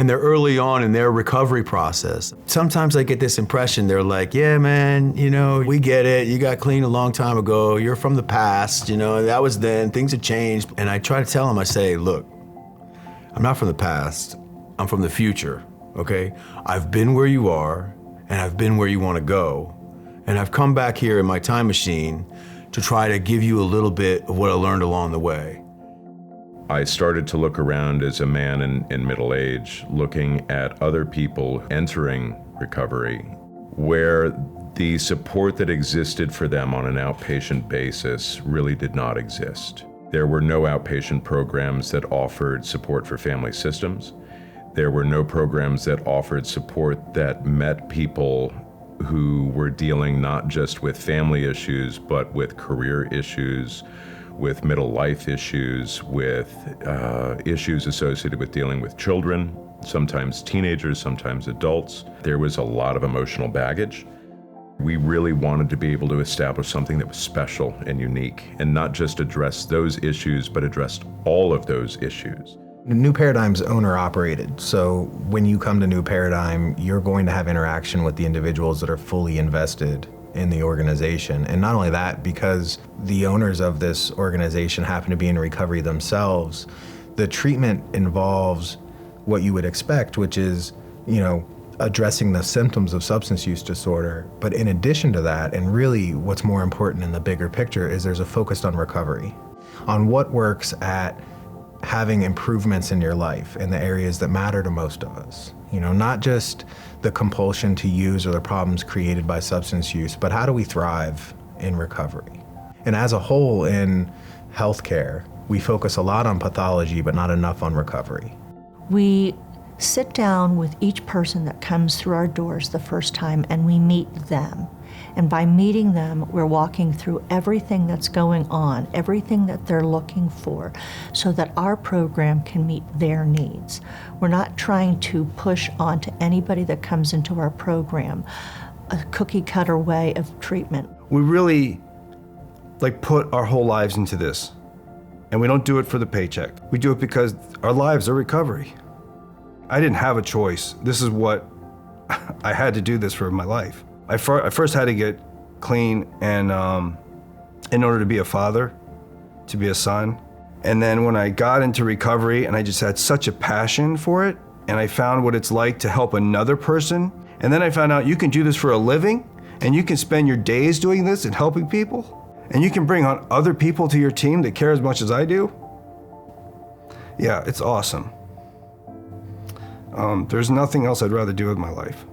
and they're early on in their recovery process. Sometimes I get this impression they're like, yeah, man, you know, we get it. You got clean a long time ago. You're from the past, you know, that was then, things have changed. And I try to tell them, I say, look, I'm not from the past, I'm from the future, okay? I've been where you are, and I've been where you want to go. And I've come back here in my time machine to try to give you a little bit of what I learned along the way. I started to look around as a man in middle age, looking at other people entering recovery, where the support that existed for them on an outpatient basis really did not exist. There were no outpatient programs that offered support for family systems. There were no programs that offered support that met people who were dealing not just with family issues, but with career issues, with middle life issues, with issues associated with dealing with children, sometimes teenagers, sometimes adults. There was a lot of emotional baggage. We really wanted to be able to establish something that was special and unique, and not just address those issues, but addressed all of those issues. New Paradigm's owner-operated, so when you come to New Paradigm, you're going to have interaction with the individuals that are fully invested in the organization. And not only that, because the owners of this organization happen to be in recovery themselves, the treatment involves what you would expect, which is, you know, addressing the symptoms of substance use disorder. But in addition to that, and really what's more important in the bigger picture, is there's a focus on recovery, on what works at having improvements in your life in the areas that matter to most of us. You know, not just the compulsion to use or the problems created by substance use, but how do we thrive in recovery? And as a whole in healthcare, we focus a lot on pathology, but not enough on recovery. We sit down with each person that comes through our doors the first time and we meet them. And by meeting them, we're walking through everything that's going on, everything that they're looking for, so that our program can meet their needs. We're not trying to push onto anybody that comes into our program a cookie cutter way of treatment. We really put our whole lives into this. And we don't do it for the paycheck. We do it because our lives are recovery. I didn't have a choice. This is what I had to do this for my life. I first had to get clean and in order to be a father, to be a son. And then when I got into recovery and I just had such a passion for it, and I found what it's like to help another person, and then I found out you can do this for a living, and you can spend your days doing this and helping people, and you can bring on other people to your team that care as much as I do. Yeah, it's awesome. There's nothing else I'd rather do with my life.